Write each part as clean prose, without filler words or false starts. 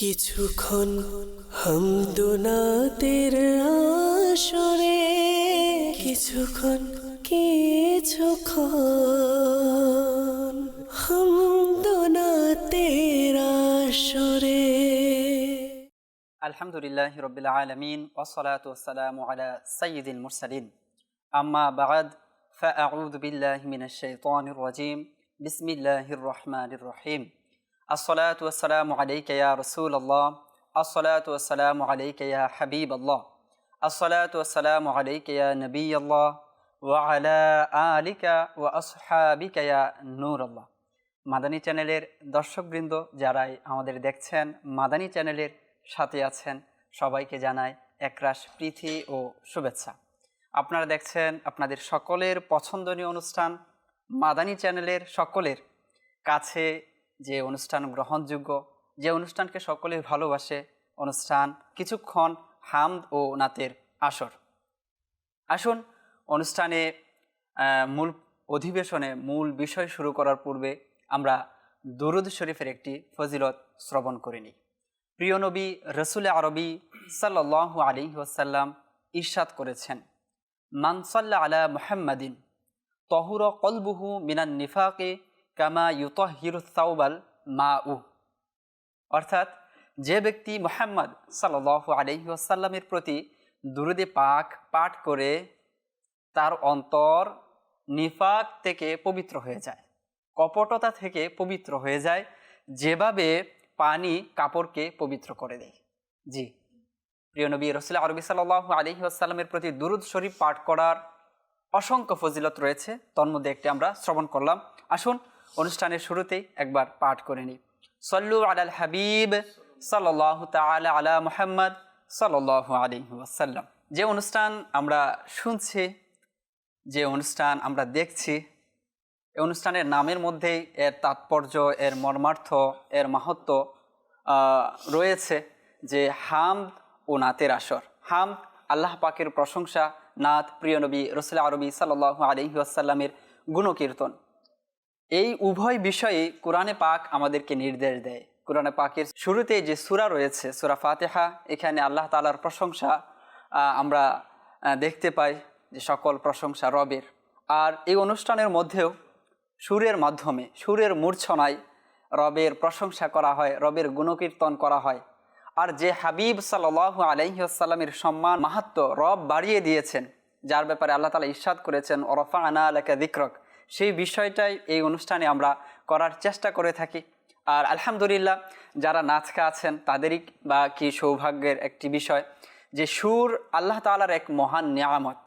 কিছুক্ষণ হামদোনাতের আসরে কিছুক্ষণ হামদোনাতের আসরে। আলহামদুলিল্লাহি রাব্বিল আলামিন ওয়াসসালাতু ওয়াসসালামু আলা সাইয়্যিদিল মুরসালিন আম্মা বা'দ ফাআউযু বিল্লাহি মিনাশ শাইতানির রাজীম বিসমিল্লাহির রহমানির রহিম আসসালাতু ওয়াসসালামু আলাইকা ইয়া রাসূলুল্লাহ আসসালাতু ওয়াসসালামু আলাইকা ইয়া হাবিবাল্লাহ আসসালাতু ওয়াসসালামু আলাইকা ইয়া নবিয়াল্লাহ ওয়া আলা আলিকা ওয়া আসহাবিকা ইয়া নূরাল্লাহ। মাদানী চ্যানেলের দর্শকবৃন্দ যারাই আমাদের দেখছেন, মাদানী চ্যানেলের সাথে আছেন, সবাইকে জানাই একরাশ প্রীতি ও শুভেচ্ছা। আপনারা দেখছেন আপনাদের সকলের পছন্দনীয় অনুষ্ঠান মাদানী চ্যানেলের সকলের কাছে যে অনুষ্ঠান গ্রহণযোগ্য, যে অনুষ্ঠানকে সকলে ভালোবাসে, অনুষ্ঠান কিছুক্ষণ হামদ ও নাতের আসর। আসুন অনুষ্ঠানে মূল অধিবেশনে মূল বিষয় শুরু করার পূর্বে আমরা দুরূদ শরীফের একটি ফজিলত শ্রবণ করে নিই। প্রিয় নবী রসুল আরবি সাল্লাল্লাহু আলাইহি ওয়াসাল্লাম ইরশাদ করেছেন, মান সাল্লা আলা মুহাম্মাদিন তহুর কলবুহু মিনান নিফাকে কামা ইউতাহহিরু সাওবাল মাউ। অর্থাৎ যে ব্যক্তি মুহাম্মদ সাল্লাল্লাহু আলাইহি ওয়াসাল্লামের প্রতি দুরূদে পাক পাঠ করে তার অন্তর নিফাক থেকে পবিত্র হয়ে যায়, কপটতা থেকে পবিত্র হয়ে যায়, যেভাবে পানি কাপড়কে পবিত্র করে দেয়। জি, প্রিয় নবী রাসূল আরবি সাল্লাল্লাহু আলাইহি ওয়াসাল্লামের প্রতি দুরূদ শরীফ পাঠ করার অসংখ্য ফজিলত রয়েছে, তন্মধ্যে একটি আমরা শ্রবণ করলাম। আসুন অনুষ্ঠানের শুরুতেই একবার পাঠ করে নিই। সল্লু আলাল হাবিব সাল্লাল্লাহু তাআলা আলা মুহাম্মদ সাল্লাল্লাহু আলাইহি ওয়াসাল্লাম। যে অনুষ্ঠান আমরা শুনছি, যে অনুষ্ঠান আমরা দেখছি, এই অনুষ্ঠানের নামের মধ্যেই এর তাৎপর্য, এর মর্মার্থ, এর মাহাত্ম্য রয়েছে, যে হামদ ও নাতের আসর। হামদ আল্লাহ পাকের প্রশংসা, নাত প্রিয় নবী রাসূল আরবি সাল্লাল্লাহু আলাইহি ওয়াসাল্লামের গুণকীর্তন। এই উভয় বিষয়ে কোরআনে পাক আমাদেরকে নির্দেশ দেয়। কোরআনে পাকের শুরুতে যে সূরা রয়েছে, সূরা ফাতিহা, এখানে আল্লাহ তাআলার প্রশংসা আমরা দেখতে পাই, যে সকল প্রশংসা রবের। আর এই অনুষ্ঠানের মধ্যেও সুরের মাধ্যমে, সুরের মূর্ছনায় রবের প্রশংসা করা হয়, রবের গুণকীর্তন করা হয়। আর যে হাবিব সাল্লাল্লাহু আলাইহি ওয়াসাল্লামের সম্মান মাহাত্ম্য রব বাড়িয়ে দিয়েছেন, যার ব্যাপারে আল্লাহ তাআলা ইরশাদ করেছেন ওয়ারাফা'না লাকা যিকরাক, সেই বিষয়টাই এই অনুষ্ঠানে আমরা করার চেষ্টা করে থাকি। আর আলহামদুলিল্লাহ, যারা নাচকা আছেন তাদেরই বা কি সৌভাগ্যের একটি বিষয় যে সুর আল্লাহ তাআলার এক মহান নিয়ামত।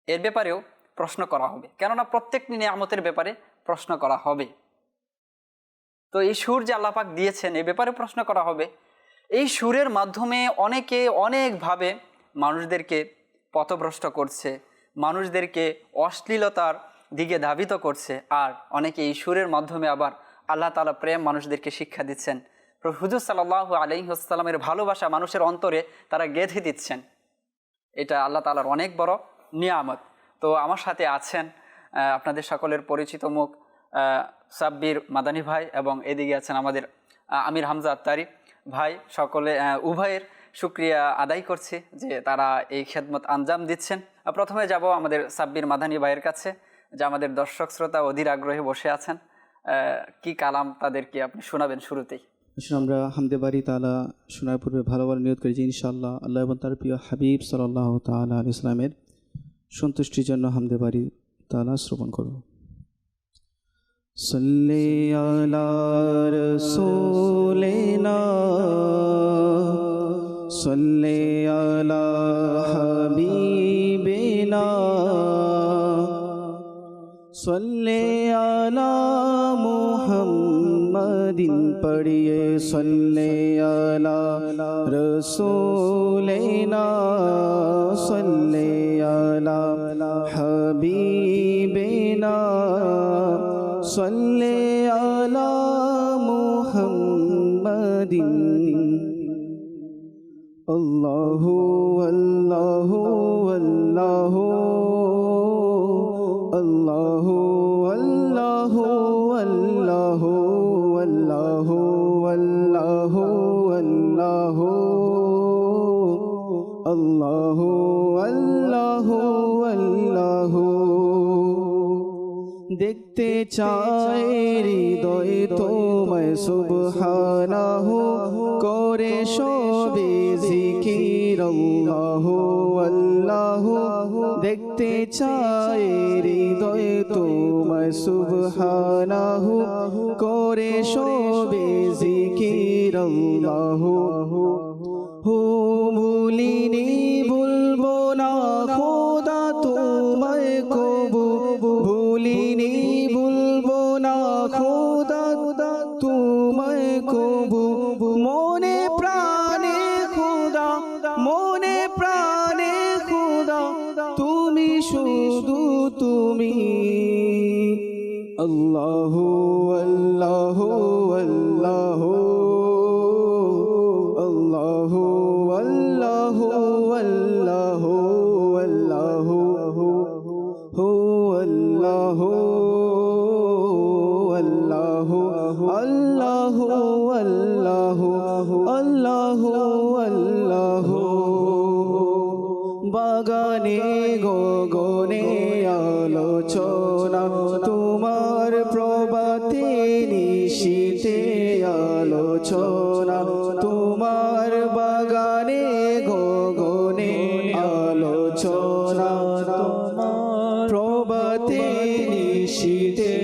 এর ব্যাপারেও প্রশ্ন করা হবে, কেননা প্রত্যেকটি নিয়ামতের ব্যাপারে প্রশ্ন করা হবে। তো এই সুর যে আল্লাহ পাক দিয়েছেন, এ ব্যাপারে প্রশ্ন করা হবে। এই সুরের মাধ্যমে অনেকে অনেকভাবে মানুষদেরকে পথভ্রষ্ট করছে, মানুষদেরকে অশ্লীলতার দিকে ধাবিত করছে। আর অনেকে এই সুরের মাধ্যমে আবার আল্লাহ তাআলা প্রেম মানুষদেরকে শিক্ষা দিচ্ছেন, প্রভু হুজুর সাল্লাল্লাহু আলাইহি ওয়াসাল্লামের ভালোবাসা মানুষের অন্তরে তারা গেঁথে দিচ্ছেন। এটা আল্লাহ তাআলার অনেক বড় নিয়ামত। তো আমার সাথে আছেন আপনাদের সকলের পরিচিত মুখ সাব্বির মাদানী ভাই, এবং এদিকে আছেন আমাদের আমির হামজা আত্তারি ভাই। সকলে উভয়ের শুকরিয়া আদায় করছি যে তারা এই খেদমত আঞ্জাম দিচ্ছেন। প্রথমে যাব আমাদের সাব্বির মাদানী ভাইয়ের কাছে, যে আমাদের দর্শক শ্রোতা অধীর আগ্রহে বসে আছেন। কি কালাম তাদেরকে আপনি শোনাবেন শুরুতেই? আমরা হামদে বারি তাআলা শোনার পূর্বে ভালোভাবে নিয়ত করি যে ইনশাআল্লাহ আল্লাহ এবং তার প্রিয় হাবিব সাল্লাল্লাহু তাআলা আলাইহি ওয়াসাল্লামের সন্তুষ্টির জন্য হামদে বারি তাআলা শ্রবণ করব। সাল্লি আলা রাসূলিনা সাল্লি আলা হাবিবিনা সাল্লি আলা মুহাম্মাদিন, পড়িয়ে সাল্লি আলা রাসূলিনা সাল্লি আলা হাবিবিনা সাল্লি আলা মুহাম্মাদিন। আল্লাহু আল্লাহু আল্লাহু আল্লাহু আল্লাহু আল্লাহু আল্লাহু আল্লাহু আল্লাহু আল্লাহু আল্লাহু দেখতে চাই হৃদয় তোমায় সুবহানাহু করে সবে জিকির আল্লাহু আল্লাহু দেখতে চাই হৃদয় তোমায় সুবহানাহু করে সবে জিকির আল্লাহু ভুলিনি ভুলবো না খোদা তোমায় কবু ভুলিনি ভুলবো না খোদা তোমায় কবু মনে প্রাণে খোদা মনে প্রাণে খোদা তুমি শুধু তুমি আল্লাহু আল্লাহু আল্লাহু আল্লাহু আল্লাহু আল্লাহু আল্লাহু হু আল্লাহু আল্লাহু আল্লাহু আল্লাহু আল্লাহু আল্লাহু বাগানে গগনে আলোচনা তোমার প্রভাতে নিশীথে আলোচনা তোমার বাগানে গগনে আলোচনা তোমার প্রভাতে নিশীথে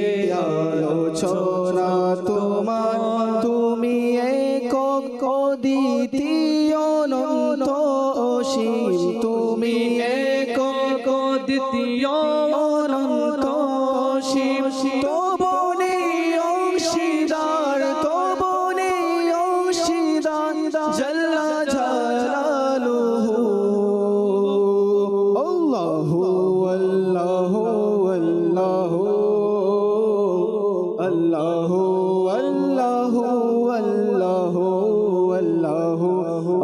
আলোচনা তোমার তুমি একক অদ্বিতীয় অনন্ত অসীম তুমি একক অদ্বিতীয় অনন্ত অসীম তবনে অংশীদার তবনে অংশীদার জাল্লা জালালুহু আল্লাহু আল্লাহু আল্লাহু আল্লাহু আল্লাহু আল্লাহু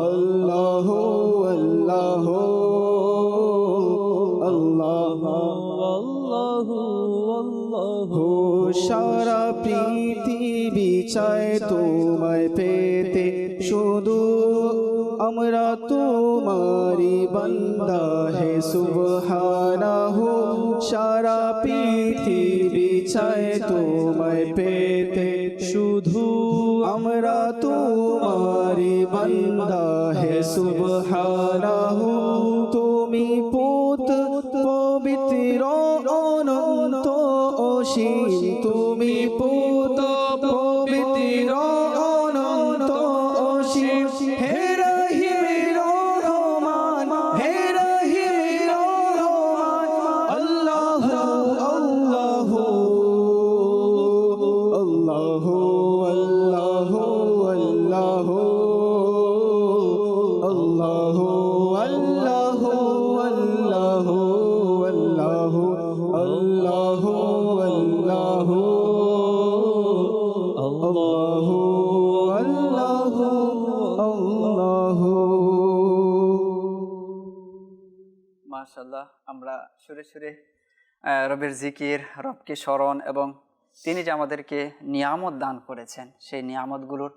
আল্লাহু আল্লাহু আল্লাহু আল্লাহু আল্লাহু সারা পৃথিবী চায় তোমায় পেতে শুধু আমরা তোমারি বান্দা হে সুবহানাহু সারা পৃথিবী চায় তোমায় পেতে শুধু আমরা তোমারি বান্দা হে সুবহানাহু তুমি পুত পবিত্র অনন্ত অসীম তুমি পুত পবিত্র অনন্ত অসীম হে রহিম রহমান হে রহিম রহমান আল্লাহু আল্লাহু আল্লাহু আল্লাহু আল্লাহু আল্লাহু আল্লাহু আল্লাহু আল্লাহু আল্লাহু আল্লাহু আল্লাহু আল্লাহু আল্লাহু মাশাআল্লাহ আমরা সুরে সুরে রবের জিকির রবকে স্মরণ এবং তিনি যে আমাদেরকে নিয়ামত দান করেছেন সেই নিয়ামতগুলোর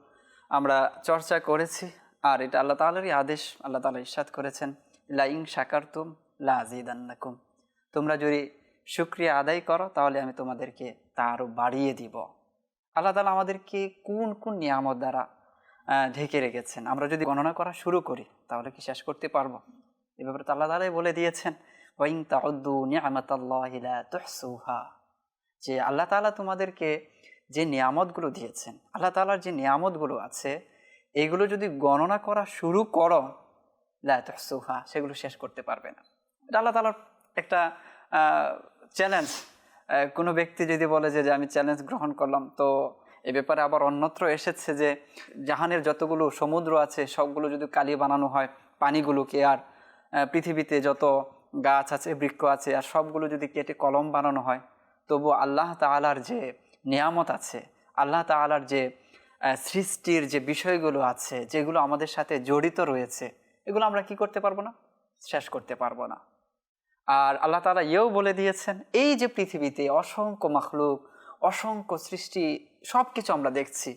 আমরা চর্চা করেছি আর এটা আল্লাহ তাআলারই আদেশ আল্লাহ তাআলা ইরশাদ করেছেন লা ইন শাকারতুম লা আযীদান্নাকুম তোমরা যদি শুকরিয়া আদায় করো তাহলে আমি তোমাদেরকে তা আরও বাড়িয়ে দিব আল্লাহ তাআলা আমাদেরকে কোন কোন নিয়ামত দ্বারা ঢেকে রেখেছেন আমরা যদি গণনা করা শুরু করি তাহলে কি শেষ করতে পারবো এ ব্যাপারে তো আল্লাহ তাআলাই বলে দিয়েছেন ওয়া ইন তাউদ্দু নি'মাতাল্লাহি লা তুহসুহা যে আল্লাহ তাআলা তোমাদেরকে যে নিয়ামতগুলো দিয়েছেন আল্লাহ তাআলার যে নিয়ামতগুলো আছে এগুলো যদি গণনা করা শুরু করো লা তুহসুহা সেগুলো শেষ করতে পারবে না এটা আল্লাহ তাআলার একটা চ্যালেঞ্জ কোনো ব্যক্তি যদি বলে যে আমি চ্যালেঞ্জ গ্রহণ করলাম তো এ ব্যাপারে আবার অন্যত্র এসেছে যে জাহানের যতগুলো সমুদ্র আছে সবগুলো যদি কালি বানানো হয় পানিগুলোকে আর পৃথিবীতে যত গাছ আছে বৃক্ষ আছে আর সবগুলো যদি কেটে কলম বানানো হয় তবু আল্লাহ তাআলার যে নিয়ামত আছে আল্লাহ তাআলার যে সৃষ্টির যে বিষয়গুলো আছে যেগুলো আমাদের সাথে জড়িত রয়েছে এগুলো আমরা কি করতে পারবো না শেষ করতে পারবো না আর আল্লাহ তাআলা এও বলে দিয়েছেন এই যে পৃথিবীতে অসংখ্য মাখলুক অসংখ্য সৃষ্টি সব কিছু আমরা দেখছি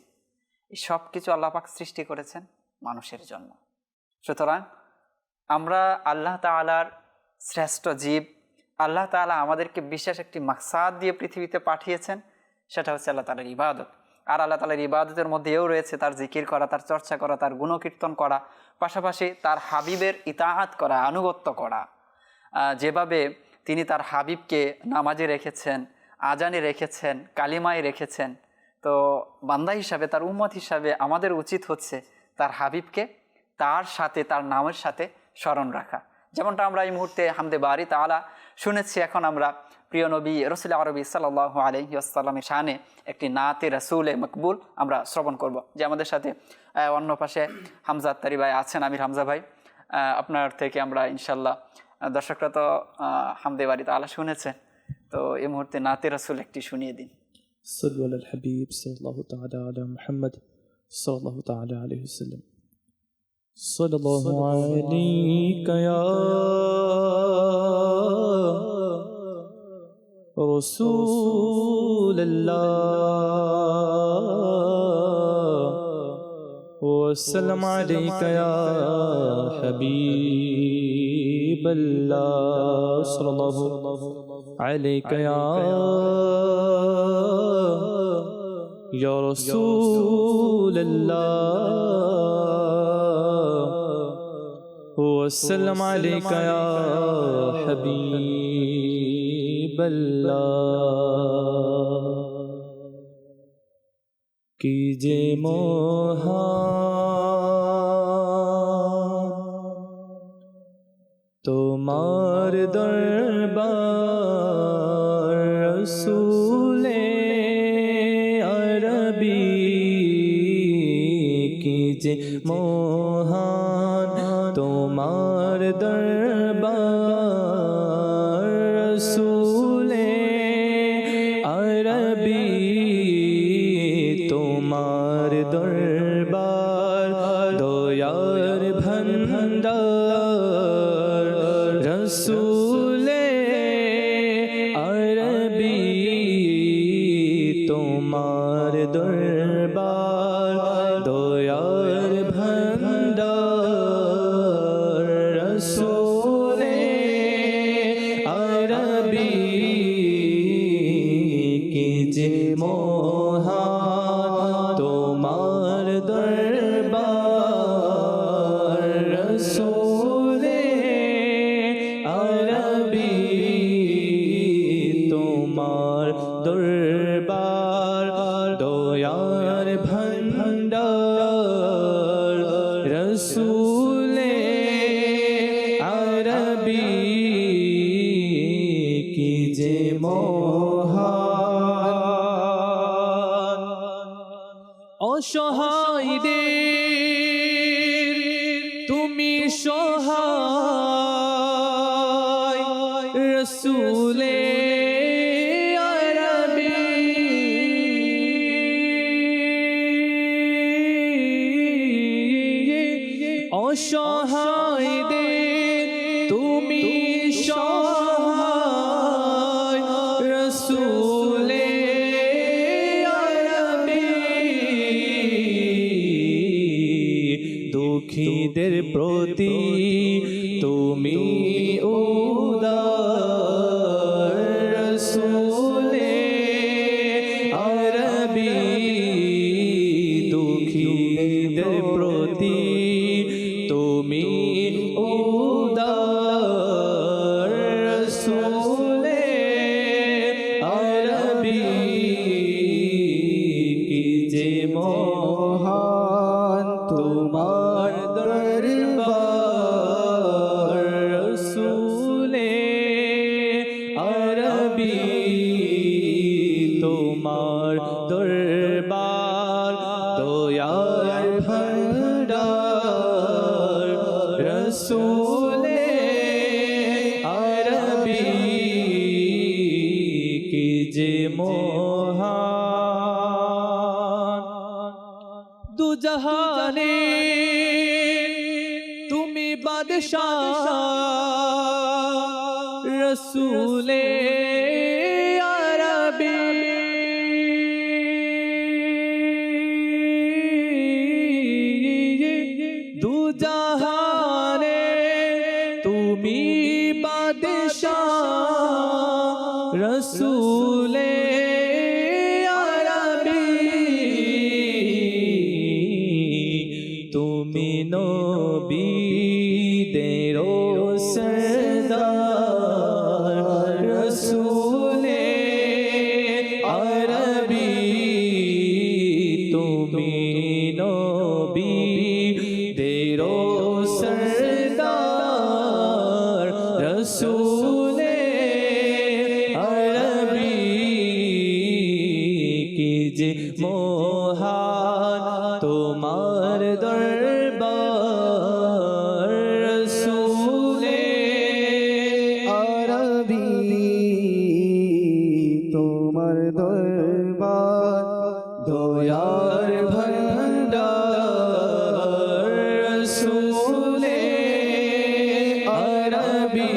এই সব কিছু আল্লাহ পাক সৃষ্টি করেছেন মানুষের জন্য। সুতরাং আমরা আল্লাহ তাআলার শ্রেষ্ঠ জীব, আল্লাহ তাআলা আমাদেরকে বিশেষ একটি মাকসাদ দিয়ে পৃথিবীতে পাঠিয়েছেন, সেটা হচ্ছে আল্লাহ তাআলার ইবাদত। আর আল্লাহ তাআলার ইবাদতের মধ্যে এও রয়েছে তার জিকির করা, তার চর্চা করা, তার গুণকীর্তন করা, পাশাপাশি তার হাবিবের ইতাআত করা, আনুগত্য করা। যেভাবে তিনি তার হাবিবকে নামাজে রেখেছেন, আজানে রেখেছেন, কালিমায় রেখেছেন, তো বান্দা হিসাবে, তার উম্মত হিসাবে আমাদের উচিত হচ্ছে তার হাবিবকে তার সাথে, তার নামের সাথে স্মরণ রাখা। যেমনটা আমরা এই মুহূর্তে হামদে বারি তাআলা শুনেছি। এখন আমরা প্রিয় নবী রাসূল আরবি সাল্লাল্লাহু আলাইহি ওয়াসাল্লামের শানে একটি নাতে রাসূলে মকবুল আমরা শ্রবণ করব। যে আমাদের সাথে অন্য পাশে হামজা আত্তারি ভাই আছেন, আমির হামজা ভাই, আপনার থেকে আমরা ইনশাল্লাহ, দর্শকরা তো হামদে বারি তাআলা শুনেছেন, তো এই মুহূর্তে নাতে রাসূল একটি শুনিয়ে দিন। صلوا على الحبيب صلى الله تعالى على محمد صلى الله تعالى عليه وسلم. صلى الله عليك يا رسول الله وسلم عليك يا حبيب الله صلى الله عليك يا رسول الله وسلم عليك يا حبيب الله कीजे मोहान তোমার দরবার রসূলে আরবি कीजे মোহান তোমার দরবার রসূলে আরবি তোমার দরবার দয়ার ভান্ডার রসূলে আরবি তোমার দরবার দয়ার ভান্ডার রসূলে আরবি कीजे मोहान তোমার দরবার রসূলে আরবি তোমার দরবার দয়ার ভান্ডার রসূলে আরবি कीजे মোহান অসহায়দের তুমি সহায় রসূলে আরবি অসহায়দের তুমি সহায় রসূলে আরবি দুঃখীদের প্রতি তুমি উদার রসূলে আরবি দুঃখীদের প্রতি তুমি উদার রসূলে আরবি कीजे মোহান তোমার দরবার রসূলে আরবি তোমার দরবার দয়ার ভান্ডার রসূলে আরবি कीजे মোহান দুজাহানে তুমি বাদশাহ রসূলে আরবি জাহানে তুমি বাদশাহ রসুলে আরবি তুমি নবীদের সরদার রসুলে আরবি তুমি নবীদের সরদার রসুলে আরবি কি যে মহান তোমার দরবার রসুলে আরবি তোমার দরবার দয়ার ভান্ডার রসুলে আরবি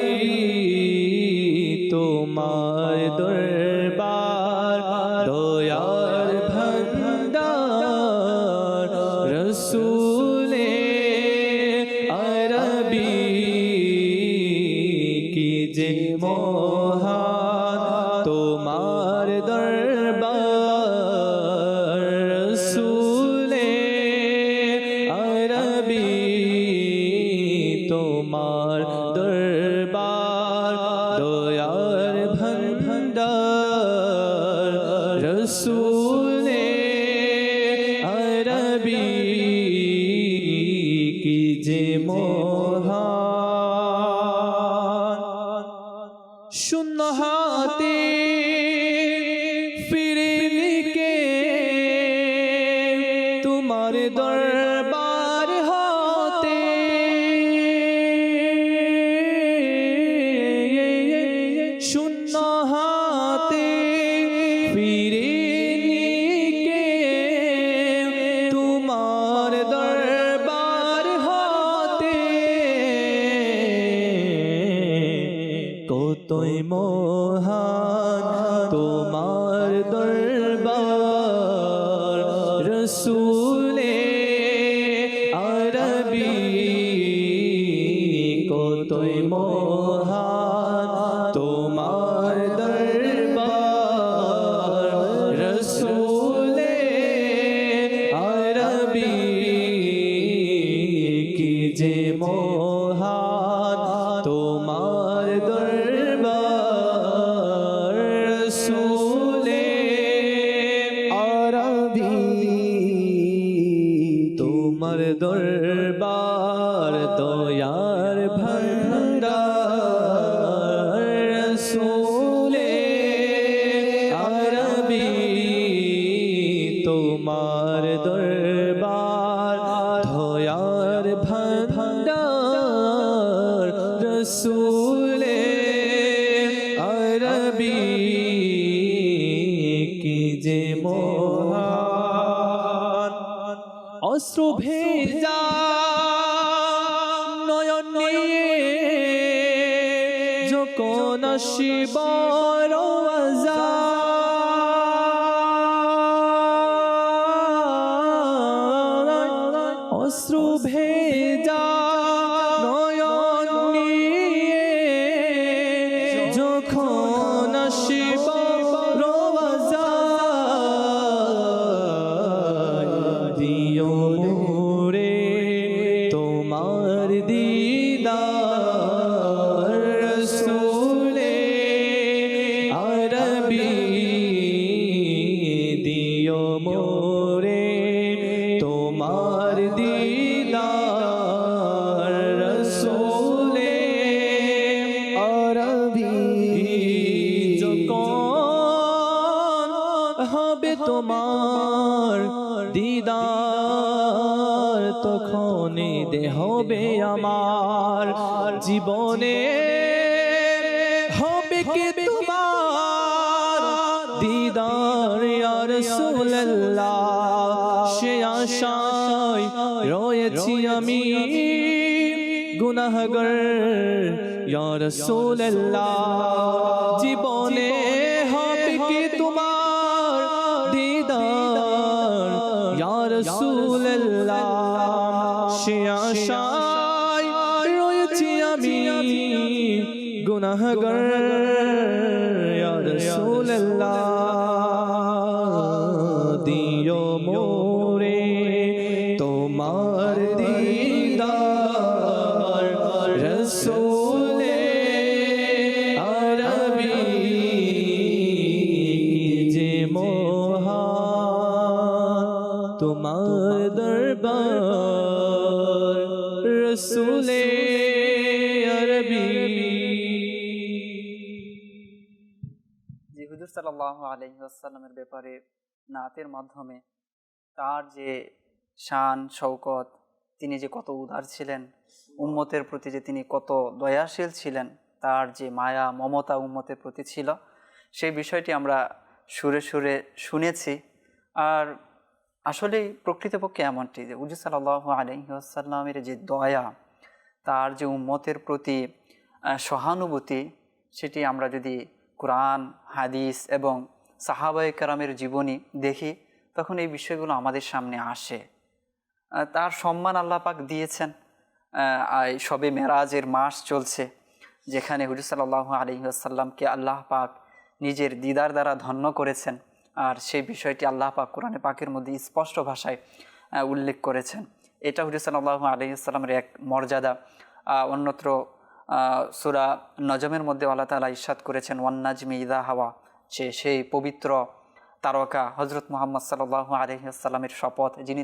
তোমার দরবার দয়ার ভান্ডার রসুলে আরবি কি যে মহান তোমার দরবার রসুলে আরবি তোমার দরবার দয়ার ভান্ডার রসুলে আরবি কি যে মহান শূন্য হাতে ফিরে নিকে তোমার দরবার হতে শূন্য হাতে ফিরে নিকে তোমার দরবার হতে কতই মহান তোমার দরবার রসুলে আরবি কতই মহান তোমার দরবার রসুলে আরবি কি যে মহান তোমার দরবার রসুলে আরবি তোমার দরবার দয়ার ভান্ডার রসুলে আরবি তোমার দরবার দয়ার ভান্ডার রসুলে আরবি কি যে মহান অশ্রু ভেজা নয়ন নিয়ে যখন আসিব অশ্রু ভেজা নয়ন নিয়ে যখন আসিব দিও মোরে তোমার দিদার রসুলে আরবি দিও মোরে তোমার দিদার রসুলে আরবি যখন হবে তোমার দিদার তখনই হবে আমার জীবনে হবে কি তোমার দিদার ইয়া রাসূলুল্লাহ সে আশায় রয়েছি আমি গুনাহগার ইয়া রাসূলুল্লাহ জীবনে হবে কি তোমার দিদার ইয়া রাসূলুল্লাহ সে আশায় রয়েছি আমি গুনাহগার ইয়া রাসূলুল্লাহ দিও মোরে তোমার দিদার রসূলে আরবি যে মহান তোমার দরবার রসূলে আরবি। জি, হুজুর সাল্লাল্লাহু আলাইহি ওয়াসাল্লামের ব্যাপারে নাতের মাধ্যমে তার যে শান শৌকত, তিনি যে কত উদার ছিলেন, উম্মতের প্রতি যে তিনি কত দয়াশীল ছিলেন, তার যে মায়া মমতা উম্মতের প্রতি ছিল, সেই বিষয়টি আমরা সুরে সুরে শুনেছি। আর আসলেই প্রকৃতপক্ষে এমনটি যে হুজুর সাল্লাল্লাহু আলাইহি ওয়াসাল্লামের যে দয়া, তার যে উম্মতের প্রতি সহানুভূতি, সেটি আমরা যদি কোরআন হাদিস এবং সাহাবায়ে কেরামের জীবনী দেখি, তখন এই বিষয়গুলো আমাদের সামনে আসে। তার সম্মান আল্লাহ পাক দিয়েছেন। সবে মেরাজের মাস চলছে, যেখানে হুজুর সাল্লাল্লাহু আলাইহি ওয়াসাল্লামকে আল্লাহ পাক নিজের দিদার দ্বারা ধন্য করেছেন। আর সেই বিষয়টি আল্লাহ পাক কোরআনে পাকের মধ্যে স্পষ্ট ভাষায় উল্লেখ করেছেন। এটা হুজুর সাল্লাল্লাহু আলাইহি ওয়াসাল্লামের এক মর্যাদা। অন্যত্র সূরা নজমের মধ্যে আল্লাহ তাআলা ইরশাদ করেছেন, ওয়ান নাজমি ইযা হাওয়া, সেই পবিত্র তারকা হযরত মুহাম্মদ সাল্লাল্লাহু আলাইহি ওয়াসাল্লামের শপথ, যিনি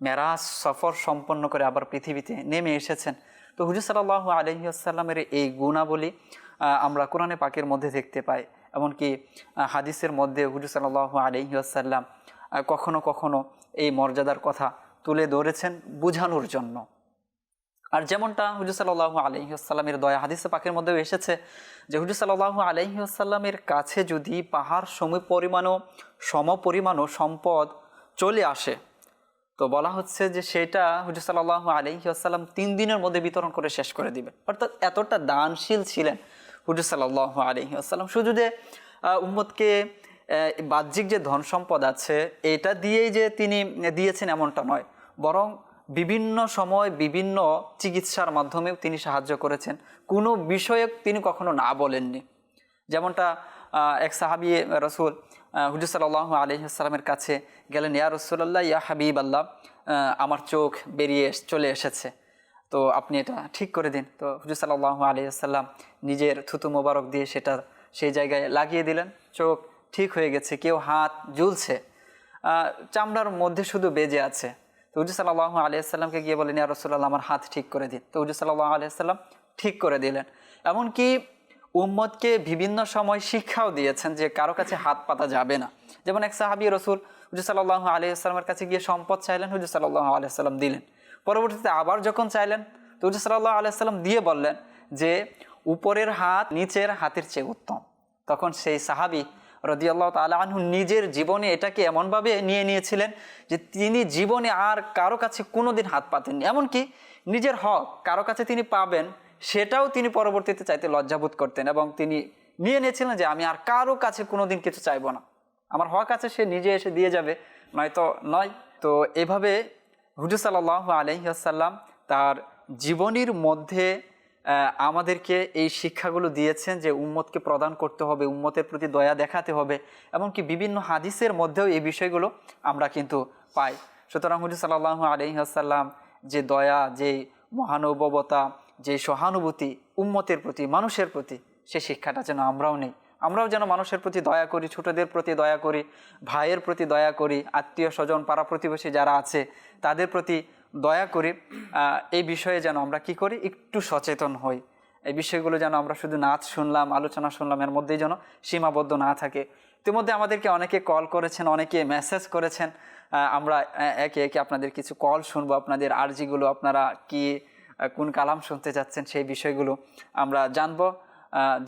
মেরাজ সফর সম্পন্ন করে আবার পৃথিবীতে নেমে এসেছেন। তো হুজুর সাল্লাল্লাহু আলাইহি ওয়াসাল্লামের এই গুণাবলী আমরা কোরআনে পাকের মধ্যে দেখতে পাই। এমনকি হাদিসের মধ্যে হুজুর সাল্লাল্লাহু আলাইহি ওয়াসাল্লাম কখনো কখনো এই মর্যাদার কথা তুলে ধরেছেন বোঝানোর জন্য। আর যেমনটা হুজুর সাল্লাল্লাহু আলাইহি ওয়াসাল্লামের দয়া হাদিসে পাকের মধ্যেও এসেছে যে হুজুর সাল্লাল্লাহু আলাইহি ওয়াসাল্লামের কাছে যদি পাহাড় সমপরিমাণও সম্পদ চলে আসে, তো বলা হচ্ছে যে সেটা হুজুর সাল্লাল্লাহু আলাইহি ওয়াসাল্লাম 3 দিনের মধ্যে বিতরণ করে শেষ করে দিবেন। অর্থাৎ এতটা দানশীল ছিলেন হুজুর সাল্লাল্লাহু আলাইহি ওয়াসাল্লাম। শুধু যে উম্মতকে বাহ্যিক যে ধন সম্পদ আছে এটা দিয়েই যে তিনি দিয়েছেন এমনটা নয়, বরং বিভিন্ন সময় বিভিন্ন চিকিৎসার মাধ্যমেও তিনি সাহায্য করেছেন। কোনো বিষয়ে তিনি কখনো না বলেননি। যেমনটা এক সাহাবী রাসূল হুজুর সাল্লাল্লাহু আলাইহি ওয়াসাল্লামের কাছে গেলেন, ইয়া রাসূলুল্লাহ, ইয়া হাবিবাল্লাহ, আমার চোখ বেরিয়ে চলে এসেছে, তো আপনি এটা ঠিক করে দিন। তো হুজুর সাল্লাল্লাহু আলাইহি ওয়াসাল্লাম নিজের থুতু মোবারক দিয়ে সেটা সেই জায়গায় লাগিয়ে দিলেন, চোখ ঠিক হয়ে গেছে। কেউ হাত ঝুলছে, চামড়ার মধ্যে শুধু বেজে আছে। তো হুজুর সাল্লাল্লাহু আলাইহি ওয়াসাল্লামকে গিয়ে বলেন, ইয়া রাসূলুল্লাহ, আমার হাত ঠিক করে দিন। তো হুজুর সাল্লাল্লাহু আলাইহি ওয়াসাল্লাম ঠিক করে দিলেন। এমনকি উম্মতকে বিভিন্ন সময় শিক্ষাও দিয়েছেন যে কারো কাছে হাত পাতা যাবে না। যেমন এক সাহাবী রাসূল হুজুর সাল্লাল্লাহু আলাইহি ওয়াসাল্লামের কাছে গিয়ে সম্পদ চাইলেন, হুজুর সাল্লাল্লাহু আলাইহি ওয়াসাল্লাম দিলেন। পরবর্তীতে আবার যখন চাইলেন, তো হুজুর সাল্লাল্লাহু আলাইহি ওয়াসাল্লাম দিয়ে বললেন যে উপরের হাত নিচের হাতের চেয়ে উত্তম। তখন সেই সাহাবী রাদিয়াল্লাহু তাআলা আনহু নিজের জীবনে এটাকে এমনভাবে নিয়ে নিয়েছিলেন যে তিনি জীবনে আর কারো কাছে কোনোদিন হাত পাতেননি। এমনকি নিজের হক কারো কাছে তিনি পাবেন সেটাও তিনি পরবর্তীতে চাইতে লজ্জাবোধ করতেন, এবং তিনি নিয়ে নিয়েছিলেন যে আমি আর কারো কাছে কোনোদিন কিছু চাইবো না, আমার হক আছে সে নিজে এসে দিয়ে যাবে, নয়তো নয়। তো এভাবে হুজুর সাল্লাল্লাহু আলাইহি ওয়াসাল্লাম তার জীবনীর মধ্যে আমাদেরকে এই শিক্ষাগুলো দিয়েছেন যে উম্মতকে প্রদান করতে হবে, উম্মতের প্রতি দয়া দেখাতে হবে। এমনকি বিভিন্ন হাদিসের মধ্যেও এই বিষয়গুলো আমরা কিন্তু পাই। সুতরাং হুজুর সাল্লাল্লাহু আলাইহি ওয়াসাল্লাম যে দয়া, যে মহানুভবতা, যে সহানুভূতি উম্মতের প্রতি, মানুষের প্রতি, সেই শিক্ষাটা যেন আমরাও নেই। আমরাও যেন মানুষের প্রতি দয়া করি, ছোটদের প্রতি দয়া করি, ভাইয়ের প্রতি দয়া করি, আত্মীয় স্বজন পাড়া প্রতিবেশী যারা আছে তাদের প্রতি দয়া করি। এই বিষয়ে যেন আমরা কি করি, একটু সচেতন হই। এই বিষয়গুলো যেন আমরা শুধু নাচ শুনলাম, আলোচনা শুনলাম, এর মধ্যেই যেন সীমাবদ্ধ না থাকে। ইতিমধ্যে আমাদেরকে অনেকে কল করেছেন, অনেকে মেসেজ করেছেন। আমরা একে একে আপনাদের কিছু কল শুনবো, আপনাদের আরজিগুলো, আপনারা কি কোন কালাম শুনতে যাচ্ছেন সেই বিষয়গুলো আমরা জানবো।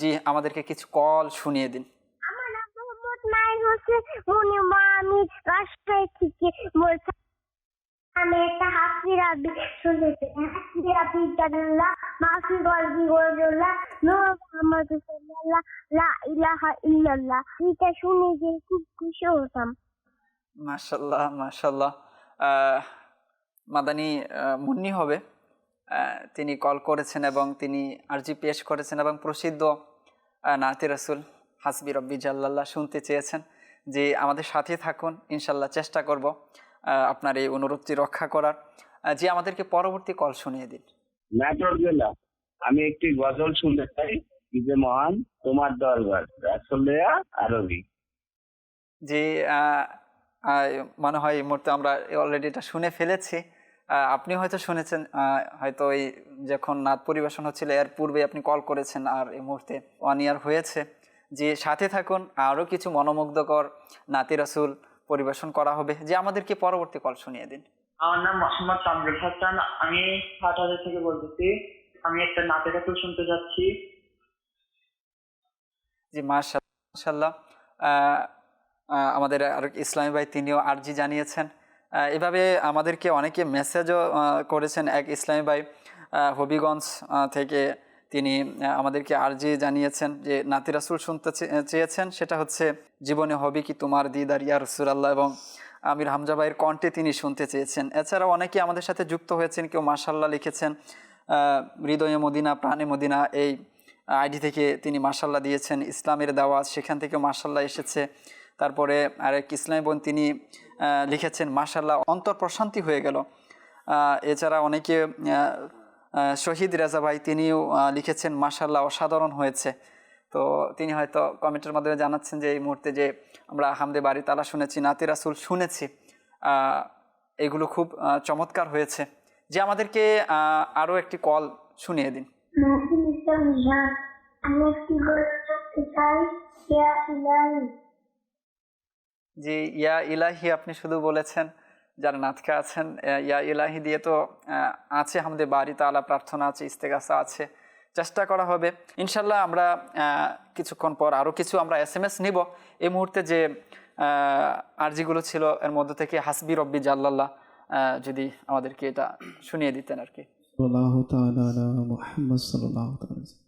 জি, আমাদেরকে কিছু কল শুনিয়ে দিন। আমার নাম মোহাম্মদ নাইম হোসেন মনিমা, আমি রাজশাহী থেকে বলছি। আমি একটা হাফি রাবি শুনেছি, হাফি রাবি জাল্লাহ মাফি গলবি ওয়াল্লাহ নূর মুহাম্মদ সাল্লাল্লাহ লা ইলাহা ইল্লাল্লাহ। এটা শুনে যে খুব খুশি হতাম। মাশাআল্লাহ মাশাআল্লাহ। মাদানী মুন্নি হবে, তিনি কল করেছেন এবং তিনি আরজি পেশ করেছেন এবং প্রসিদ্ধ নাতে রাসূল হাসবি রব্বি জাল্লাল্লাহ শুনতে চেয়েছেন। যে আমাদের সাথে থাকুন, ইনশাল্লাহ চেষ্টা করব আপনার এই অনুরোধটি রক্ষা করার। যে আমাদেরকে পরবর্তী কল শুনিয়ে দিন। নাটোর জেলা, আমি একটি গজল শুনতে চাই। ঈদে মহান তোমার দরবার, রাসূলিয়া আরবি। যে মনে হয় এই মুহূর্তে আমরা অলরেডি এটা শুনে ফেলেছি। আপনি হয়তো শুনেছেন, হয়তো এই যখন নাত পরিবেশন হচ্ছিল এর পূর্বে আপনি কল করেছেন, আর এই মুহূর্তে 1 ইয়ার হয়েছে। যে সাথে থাকুন, আরও কিছু মনোমুগ্ধকর নাতি রাসূল পরিবেশন করা হবে। যে আমাদেরকে পরবর্তী কল শুনিয়ে দিন। আমার নাম মোহাম্মদ তামরুল হাসান, আমি হাটহাজার থেকে বলতেছি। আমি একটা নাতে রাসূল শুনতে যাচ্ছি। জি মাশাআল্লাহ। আমাদের আর ইসলামী ভাই তিনিও আরজি জানিয়েছেন। এভাবে আমাদেরকে অনেকে মেসেজও করেছেন। এক ইসলামী ভাই হবিগঞ্জ থেকে তিনি আমাদেরকে আরজি জানিয়েছেন যে নাতি রাসূল শুনতে চেয়েছেন, সেটা হচ্ছে জীবনে হবে কি তোমার দিদার ইয়া রাসূলুল্লাহ, এবং আমির হামজা ভাইয়ের কণ্ঠে তিনি শুনতে চেয়েছেন। এছাড়াও অনেকে আমাদের সাথে যুক্ত হয়েছেন, কেউ মাশাআল্লাহ লিখেছেন হৃদয়ে মদিনা প্রাণে মদিনা এই আইডি থেকে তিনি মাশাআল্লাহ দিয়েছেন। ইসলামের দাওয়াত, সেখান থেকে মাশাআল্লাহ এসেছে। তারপরে আরেক ইসলামী বোন তিনি লিখেছেন মাশাআল্লাহ অন্তর প্রশান্তি হয়ে গেল। এছাড়া অনেকে শহীদ রেজা ভাই তিনিও লিখেছেন মাশাআল্লাহ অসাধারণ হয়েছে। তো তিনি হয়তো কমেন্টের মাধ্যমে জানাচ্ছেন যে এই মুহূর্তে যে আমরা হামদে বাড়ি তালা শুনেছি, নাতে রাসূল শুনেছি, এগুলো খুব চমৎকার হয়েছে। যে আমাদেরকে আরও একটি কল শুনিয়ে দিন। আমি একটি গজল শুনতে চাই, ইয়া ইলাহি। যে ইয়া ইলাহি আপনি শুধু বলেছেন, যারা নাতকা আছেন ইয়া ইলাহি দিয়ে তো আছে হামদে বাড়ি তাআলা, প্রার্থনা আছে, ইস্তেগাসা আছে, চেষ্টা করা হবে ইনশাল্লাহ। আমরা কিছুক্ষণ পর আরও কিছু আমরা SMS নিব। এই মুহূর্তে যে আরজিগুলো ছিল এর মধ্য থেকে হাসবি রব্বি জাল্লাল্লাহ যদি আমাদেরকে এটা শুনিয়ে দিতেন আর কি। সাল্লাল্লাহু তাআলা আলা মুহাম্মদ সাল্লাল্লাহু তাআলা।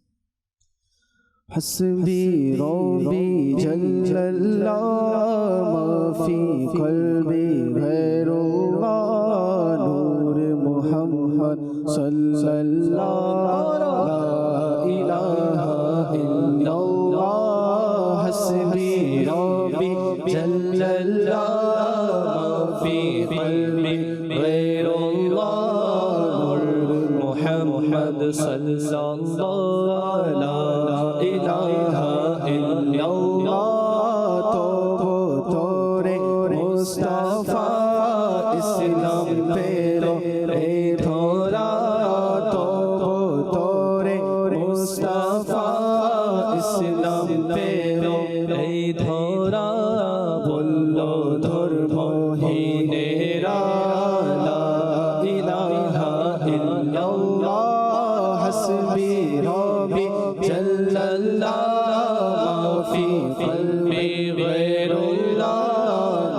حسبي ربي جل الله ما في قلبي غير الله نور محمد صلى الله لا إله إلا الله حسبي ربي جل الله ما في قلبي غير الله نور محمد صلى الله لا إله إلا الله تو তোরে মুস্তাফা ইসলাম পেলো এ ধরা তো তোরে মুস্তাফা ইসলাম পেলো এই ধরা বললো ধর্মহীনেরা লা ইলাহা ইল্লাল্লাহ হাসবি রব্বি জাল্লাল্লাহ মা ফি কলবি গায়রুল্লাহ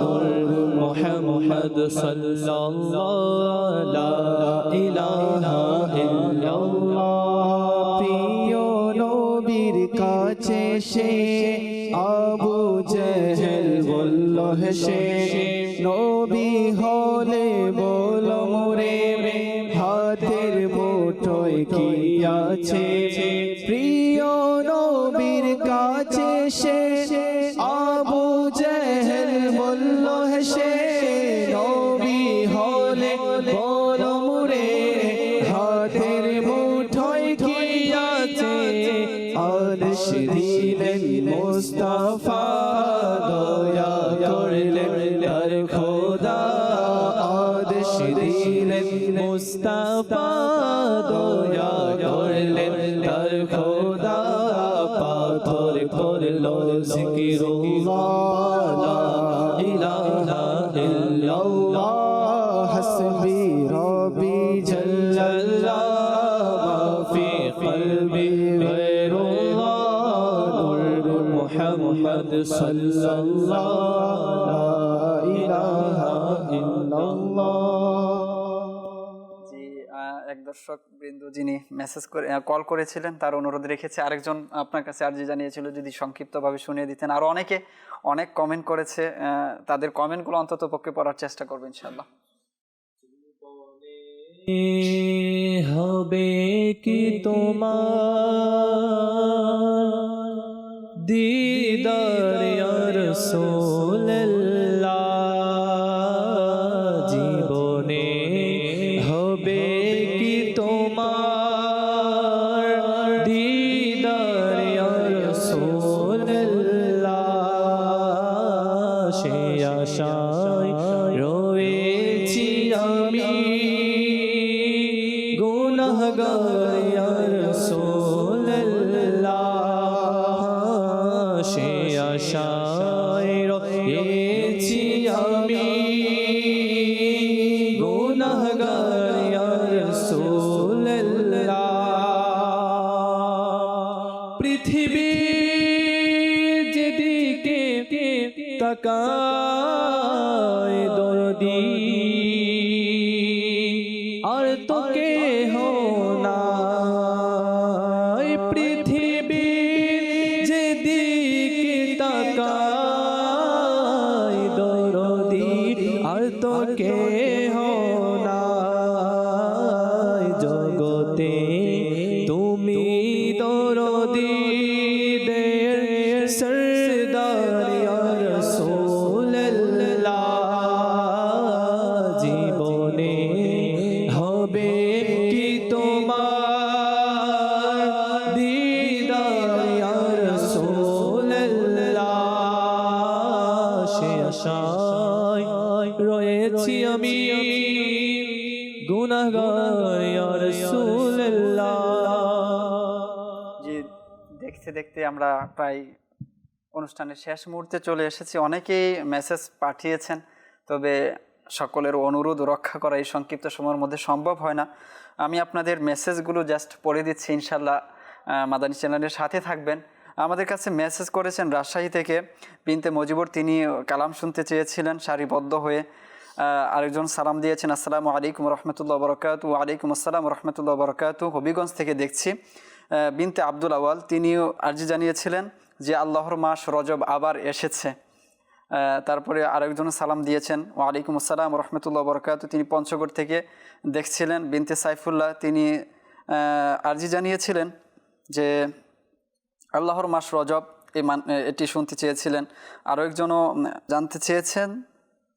নূর মুহাম্মদ সাল্লাল্লাহু লা ইলাহা ইল্লাল্লাহ। প্রিয় নবীর কাছে সে আবু জেহেল বলল হেসে, নবী হলে বলো মোরে হাতের মুঠোয় কি আছে। প্রিয় নবীর কাছে সে আবু জেহেল বলল হেসে, নবী হলে বলো মোরে হাতের মুঠোয় কি আছে। আরশ দিলেন মুস্তাফা দয়া করলেন তার খোদা, আরশ দিলেন মুস্তাফা দয়া করলেন তার খোদা। পাথর করলো জিকিরুল্লাহ লা ইলাহা ইল্লাল্লাহ হাসবি রব্বি জাল্লাল্লাহ মা ফি কলবি গায়রুল্লাহ নূর মুহাম্মদ সাল্লাল্লাহু লা ইলাহা ইল্লাল্লাহ। এক দর্শক বৃন্দ যিনি মেসেজ করে কল করেছিলেন তার অনুরোধ রেখেছে, আরেকজন আপনার কাছে আরজি জানিয়েছিল যদি সংক্ষিপ্তভাবে শুনিয়ে দিতেন। আরও অনেকে অনেক কমেন্ট করেছে, তাদের কমেন্টগুলো অন্তত পক্ষে পড়ার চেষ্টা করবো ইনশাআল্লাহ। হবে কি তোমার দিদার ইয়া রাসূলুল্লাহ জীবনে হবে কি তোমার দিদার ইয়া রাসূলুল্লাহ সে আশায় রয়েছি আমি গুনাহগার ইয়া রাসূলুল্লাহ সে আশায় রয়েছি আমি গুনাহগার ইয়া রাসূলুল্লাহ পৃথিবী যেদিকে তাকায় দরদি আর তো কেহ নাই পৃথিবী যেদিকে তাকায় দরদি আর তো কেহ নাই জগতে তুমি দরদি দের সরদার ইয়া রাসূলুল্লাহ জীবনে হবে কি তোমার দিদার ইয়া রাসূলুল্লাহ সে আশায় রয়েছি আমি গুনাহগার ইয়া রাসূলুল্লাহ জি, দেখতে দেখতে আমরা প্রায় অনুষ্ঠানের শেষ মুহূর্তে চলে এসেছি। অনেকেই মেসেজ পাঠিয়েছেন, তবে সকলের অনুরোধ রক্ষা করা এই সংক্ষিপ্ত সময়ের মধ্যে সম্ভব হয় না। আমি আপনাদের মেসেজগুলো জাস্ট পড়ে দিচ্ছি, ইনশাল্লাহ মাদানী চ্যানেলের সাথে থাকবেন। আমাদের কাছে মেসেজ করেছেন রাজশাহী থেকে বিনতে মজিবুর, তিনি কালাম শুনতে চেয়েছিলেন সারিবদ্ধ হয়ে। আরেকজন সালাম দিয়েছেন, আসসালামু আলাইকুম রহমতুল্লাহ বরকাতু। ওয়ালাইকুম আসসালাম রহমতুল্লাহ বরকাতু। হবিগঞ্জ থেকে দেখছি বিনতে আব্দুল আওয়াল, তিনিও আর্জি জানিয়েছিলেন যে আল্লাহর মাস রজব আবার এসেছে। তারপরে আরেকজন সালাম দিয়েছেন, ওয়ালাইকুম আসসালাম রহমতুল্লাহ বরকাতু, তিনি পঞ্চগড় থেকে দেখছিলেন। বিনতে সাইফুল্লাহ, তিনি আর্জি জানিয়েছিলেন যে আল্লাহর মাস রজব এটি শুনতে চেয়েছিলেন। আরও একজনও জানতে চেয়েছেন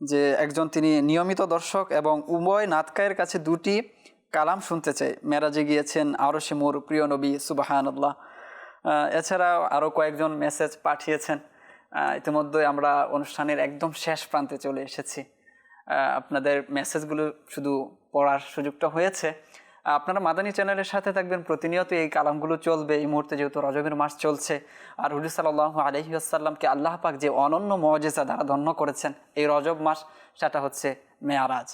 যে একজন তিনি নিয়মিত দর্শক এবং উভয় নাতকায়ের কাছে দুটি কালাম শুনতে চাই। মেরাজে গিয়েছেন আরশে মুর, প্রিয় নবী, সুবহানাল্লাহ। এছাড়াও আরও কয়েকজন মেসেজ পাঠিয়েছেন। ইতিমধ্যে আমরা অনুষ্ঠানের একদম শেষ প্রান্তে চলে এসেছি। আপনাদের মেসেজগুলো শুধু পড়ার সুযোগটা হয়েছে। আপনারা মাদানী চ্যানেলের সাথে থাকবেন, প্রতিনিয়ত এই কালামগুলো চলবে। এই মুহূর্তে যেহেতু রজবের মাস চলছে, আর হুজুর সাল্লাল্লাহু আলাইহি ওয়াসাল্লামকে আল্লাহ পাক যে অনন্য মুআজিজা দ্বারা ধন্য করেছেন এই রজব মাস, সেটা হচ্ছে মেয়ারাজ।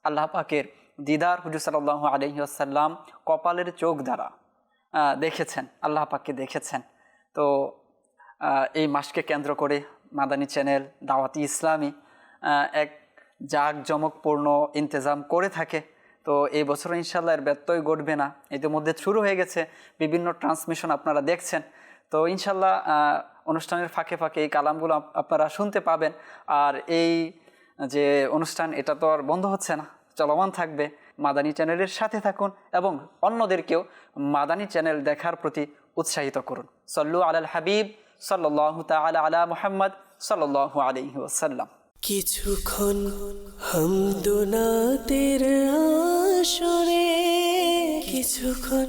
আল্লাহ পাকের দিদার হুজুর সাল্লাল্লাহু আলাইহি ওয়াসাল্লাম কপালের চোখ দ্বারা দেখেছেন, আল্লাহ পাককে দেখেছেন। তো এই মাসকে কেন্দ্র করে মাদানী চ্যানেল দাওয়াতি ইসলামী এক জাঁকজমকপূর্ণ ইন্তজাম করে থাকে। তো এই বছর ইনশাল্লাহ এর ব্যত্যয় ঘটবে না। ইতিমধ্যে শুরু হয়ে গেছে, বিভিন্ন ট্রান্সমিশন আপনারা দেখছেন। তো ইনশাল্লাহ অনুষ্ঠানের ফাঁকে ফাঁকে এই কালামগুলো আপনারা শুনতে পাবেন। আর এই যে অনুষ্ঠান, এটা তো আর বন্ধ হচ্ছে না, চলমান থাকবে। মাদানী চ্যানেলের সাথে থাকুন এবং অন্যদেরকেও মাদানী চ্যানেল দেখার প্রতি উৎসাহিত করুন। সল্লু আলাল হাবিব সাল্লাল্লাহু তাআলা আলা মুহাম্মদ সাল্লাল্লাহু আলাইহি ওয়াসাল্লাম। কিছুক্ষণ হামদুনাতের আসরে, কিছুক্ষণ